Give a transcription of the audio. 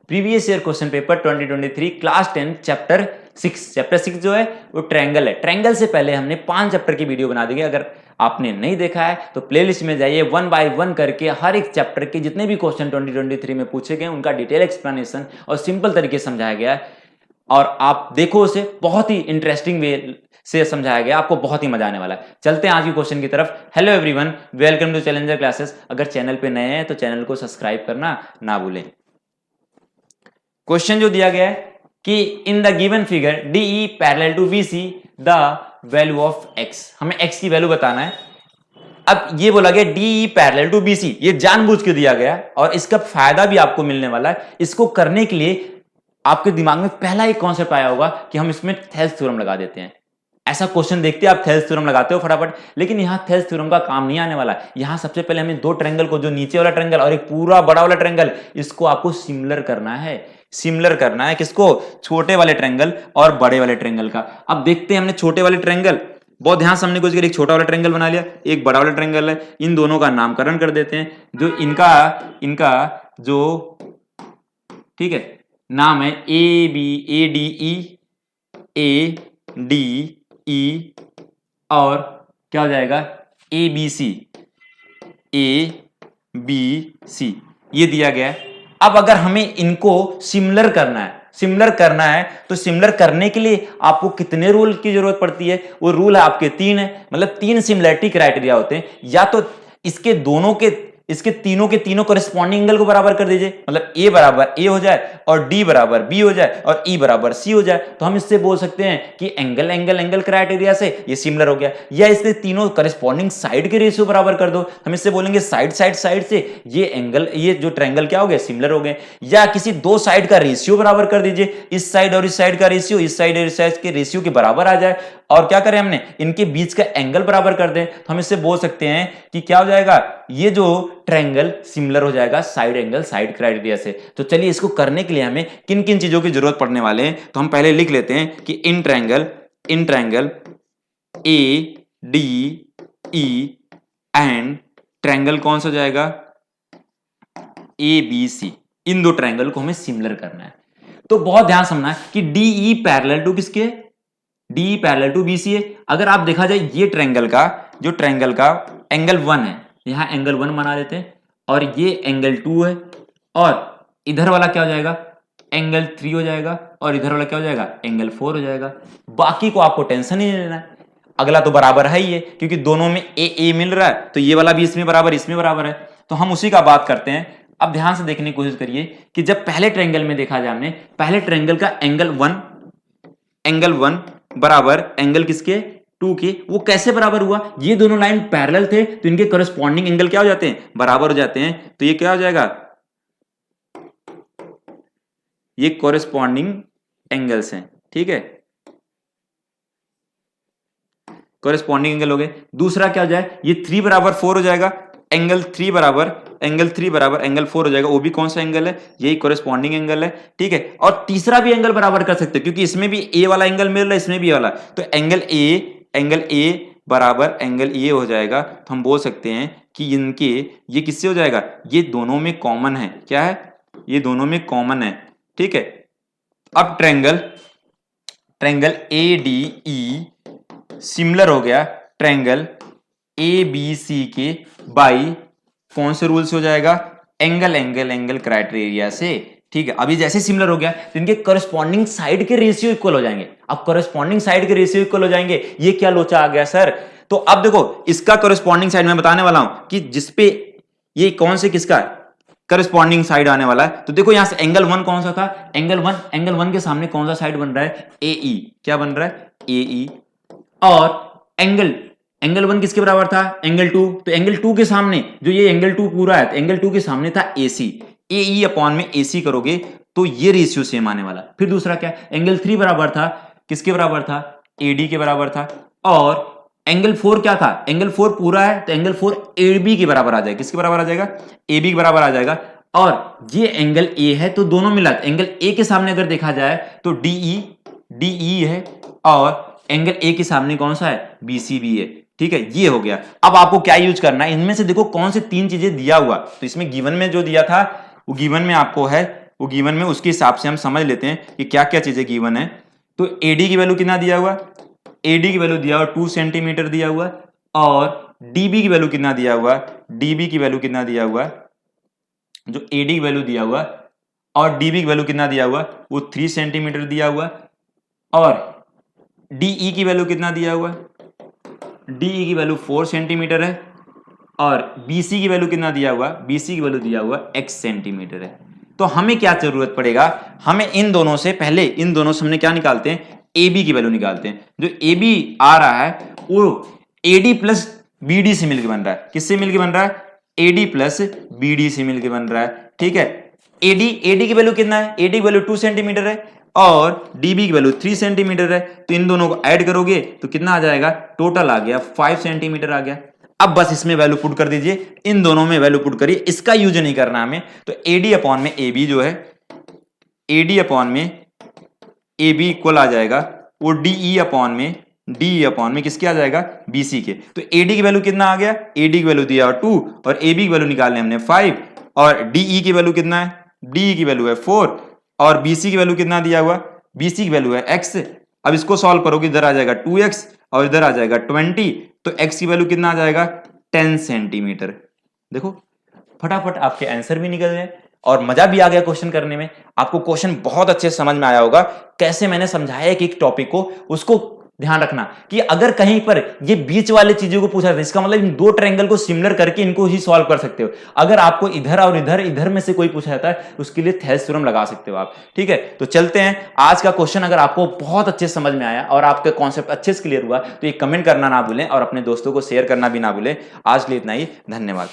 Previous year question paper 2023 class 10 chapter 6 जो है वो ट्रायंगल है। ट्रायंगल से पहले हमने 5 चैप्टर की वीडियो बना दी है। अगर आपने नहीं देखा है तो प्लेलिस्ट में जाइए, 1 बाय 1 करके हर एक चैप्टर के जितने भी क्वेश्चन 2023 में पूछे गए उनका डिटेल एक्सप्लेनेशन और सिंपल तरीके से समझाया गया है। और आप देखो उसे, बहुत ही इंटरेस्टिंग वे से समझाया गया, आपको बहुत ही मजा आने वाला है। चलते हैं आज की क्वेश्चन की तरफ। Hello everyone, welcome to challenger classes. अगर चैनल पे नए हैं तो चैनल को सब्सक्राइब करना ना भूलें। क्वेश्चन जो दिया गया है कि in the given figure DE parallel to BC the value of x, हमें x की वैल्यू बताना है। अब ये बोला गया DE पैरेलल टू BC, ये जानबूझ के दिया गया और इसका फायदा भी आपको मिलने वाला है। इसको करने के लिए आपके दिमाग में पहला एक कॉन्सेप्ट आया होगा कि हम इसमें थेल्स थ्योरम लगा देते हैं। ऐसा क्वेश्चन देखते हैं आप, थेल्स थ्योरम लगाते हो फटाफट, लेकिन यहां थेल्स थ्योरम का काम नहीं आने वाला। यहां सबसे पहले हमें दो ट्रायंगल को, जो नीचे वाला ट्रायंगल और एक पूरा बड़ा वाला ट्रायंगल, इसको आपको सिमिलर करना है। सिमिलर करना है किसको? छोटे वाले ट्रायंगल और बड़े वाले ट्रायंगल का। अब देखते हैं, हमने छोटे वाले ट्रायंगल बहुत ध्यान से हमने कुछ एक छोटा वाला ट्रायंगल बना लिया, एक बड़ा वाला ट्रायंगल है। इन दोनों का नामकरण कर देते हैं। जो इनका जो ठीक है नाम है ADE और क्या हो जाएगा ABC ये दिया गया है। अब अगर हमें इनको सिमिलर करना है तो सिमिलर करने के लिए आपको कितने रूल की जरूरत पड़ती है? वो रूल है आपके 3 है, मतलब 3 सिमिलरिटी क्राइटेरिया होते हैं। या तो इसके तीनों के तीनों कॉरेस्पॉन्डिंग एंगल को बराबर कर दीजिए, मतलब A बराबर A हो जाए और D बराबर B हो जाए और E बराबर C हो जाए, तो हम इससे बोल सकते हैं कि एंगल क्राइटेरिया से ये सिमिलर हो गया। या इसके तीनों कॉरेस्पॉन्डिंग साइड के रेशियो बराबर कर दो, हम इससे बोलेंगे साइड से ये जो ट्रायंगल क्या हो गया, सिमिलर हो गए। या किसी दो साइड का रेशियो बराबर कर दीजिए, इस साइड और इस साइड का रेशियो इस साइड और इस साइड के रेशियो के बराबर आ जाए, और क्या करें हमने, इनके बीच का एंगल बराबर कर दें, तो हम इससे बोल सकते हैं कि क्या हो जाएगा, ये जो ट्रायंगल सिमिलर हो जाएगा साइड एंगल साइड क्राइटेरिया से। तो चलिए इसको करने के लिए हमें किन किन चीजों की जरूरत पड़ने वाले हैं, तो हम पहले लिख लेते हैं कि in triangle ADE and triangle कौन सा हो जाएगा, ABC। इन दो ट्रायंगल को हमें सिमिलर करना है। तो बहुत ध्यान समझना है कि DE पैरेलल टू किसके है, DE पैरेलल टू BC है। अगर आप देखा जाए ये ट्रायंगल का एंगल 1 है, यहां एंगल 1 बना देते हैं, और ये एंगल 2 है, और इधर वाला क्या हो जाएगा, एंगल 3 हो जाएगा, और इधर वाला क्या हो जाएगा, एंगल 4 हो जाएगा। बाकी को आपको टेंशन ही नहीं लेना है, अगला तो बराबर है ही है, क्योंकि दोनों में A मिल रहा है, तो ये वाला भी इसमें बराबर है। तो हम उसी का बात करते हैं। अब ध्यान से देखने की कोशिश करिए कि जब पहले ट्रायंगल में देखा जाए, हमने पहले ट्रायंगल का एंगल 1 बराबर एंगल किसके, 2 के, वो कैसे बराबर हुआ, ये दोनों लाइन पैरेलल थे तो इनके कॉरेस्पॉन्डिंग एंगल क्या हो जाते हैं, बराबर हो जाते हैं। तो ये क्या हो जाएगा, ये कॉरेस्पॉन्डिंग एंगल्स हैं, ठीक है, कॉरेस्पॉन्डिंग एंगल हो गए। दूसरा क्या हो जाए, ये 3 बराबर 4 हो जाएगा, एंगल 3 बराबर एंगल 4 हो जाएगा। वो भी कौन सा एंगल है, यही कॉरेस्पॉन्डिंग एंगल है, ठीक है। और तीसरा भी एंगल बराबर कर सकते हैं, क्योंकि इसमें भी A वाला एंगल मिल रहा है, इसमें भी वाला, तो एंगल A बराबर एंगल A हो जाएगा। तो हम बोल सकते हैं कि ये किससे हो जाएगा, ये दोनों में कॉमन है, क्या है, ये दोनों में कॉमन है, ठीक है। अब ट्रायंगल ADE सिमिलर हो गया ट्रायंगल ABC के बाई कौन से रूल से हो जाएगा, एंगल क्राइटेरिया से, ठीक है। अभी जैसे सिमिलर हो गया तो इनके कॉरेस्पॉन्डिंग साइड के रेशियो इक्वल हो जाएंगे। अब कॉरेस्पॉन्डिंग साइड के रेशियो इक्वल हो जाएंगे, ये क्या लोचा आ गया सर, तो अब देखो इसका कॉरेस्पॉन्डिंग साइड मैं बताने वाला हूं कि जिसपे ये कौन से किसका कॉरेस्पॉन्डिंग साइड आने वाला है। तो देखो यहां से एंगल 1 कौन सा था, एंगल 1 के सामने कौन सा साइड बन रहा है, AE, क्या बन रहा है, AE। और एंगल 1 किसके बराबर था, एंगल 2, तो एंगल 2 के सामने जो ये एंगल 2 पूरा है, एंगल 2 के सामने था AC, AE अपॉन में AC करोगे तो ये रेशियो सेम आने वाला। फिर दूसरा क्या, एंगल 3 बराबर था, किसके बराबर था, AD के बराबर था। और एंगल 4 क्या था, एंगल 4 पूरा है, तो एंगल 4 AB के बराबर आ जाएगा, किसके बराबर आ जाएगा, AB के बराबर आ जाएगा। और ये एंगल A है, तो दोनों मिला, एंगल A के सामने अगर देखा जाए तो DE है, और एंगल A के सामने कौन सा है, BC भी है, ठीक है। ये हो गया। अब आपको क्या यूज करना है, इनमें से देखो कौन से 3 चीजें दिया हुआ, तो इसमें गिवन में जो दिया था वो गिवन में आपको है वो गिवन में उसके हिसाब से हम समझ लेते हैं कि क्या क्या चीजें गिवन है। तो एडी की वैल्यू कितना दिया हुआ, एडी की वैल्यू दिया हुआ 2 सेंटीमीटर दिया हुआ, और डीबी की वैल्यू कितना दिया हुआ, डीबी की वैल्यू कितना दिया हुआ, जो एडी की वैल्यू दिया हुआ और डीबी की वैल्यू कितना दिया हुआ, वो 3 सेंटीमीटर दिया हुआ, और डीई की वैल्यू कितना दिया हुआ, डीई की वैल्यू 4 सेंटीमीटर है, और बीसी की वैल्यू कितना दिया हुआ, बीसी की वैल्यू दिया हुआ x सेंटीमीटर है। तो हमें क्या जरूरत पड़ेगा, हमें इन दोनों से पहले, इन दोनों से हमने क्या निकालते हैं, AB की वैल्यू निकालते हैं। जो AB आ रहा है वो AD प्लस BD से मिलकर बन रहा है। किससे मिलकर बन रहा है, AD प्लस BD से मिलकर बन रहा है। ठीक है, AD की वैल्यू कितना है, AD की वैल्यू 2 सेंटीमीटर है और DB की वैल्यू 3 सेंटीमीटर है। तो इन दोनों को ऐड करोगे तो कितना आ जाएगा, टोटल आ गया 5 सेंटीमीटर आ गया। अब बस इसमें वैल्यू पुट कर दीजिए, इन दोनों में वैल्यू पुट करिए, इसका यूज नहीं करना हमें। तो AD अपॉन में AB जो है, AD अपॉन में AB इक्वल आ जाएगा वो DE अपॉन में किसके आ जाएगा, BC के। तो AD की वैल्यू कितना आ गया, AD की वैल्यू दिया 2 और AB की वैल्यू निकालने हमने 5, और DE की वैल्यू कितना है, DE की वैल्यू है 4, और BC की वैल्यू कितना दिया हुआ, BC की वैल्यू है x। अब इसको सॉल्व करोगे, इधर आ जाएगा 2x और इधर आ जाएगा 20, तो x की वैल्यू कितना आ जाएगा, 10 सेंटीमीटर। देखो फटाफट आपके आंसर भी निकल गए और मजा भी आ गया क्वेश्चन करने में। आपको क्वेश्चन बहुत अच्छे से समझ में आया होगा, कैसे मैंने समझाया कि एक टॉपिक को, उसको ध्यान रखना कि अगर कहीं पर ये बीच वाले चीजों को पूछा था, इसका मतलब इन दो ट्रायंगल को सिमिलर करके इनको ही सॉल्व कर सकते हो। अगर आपको इधर और इधर में से कोई पूछा जाता है, उसके लिए थेल्स थ्योरम लगा सकते हो आप। ठीक है, तो चलते हैं आज का क्वेश्चन। अगर आपको बहुत अच्छे समझ में आया और आपका कॉन्सेप्ट अच्छे से क्लियर हुआ तो ये कमेंट करना ना भूलें और अपने दोस्तों को शेयर करना भी ना भूलें। आज के लिए इतना ही, धन्यवाद।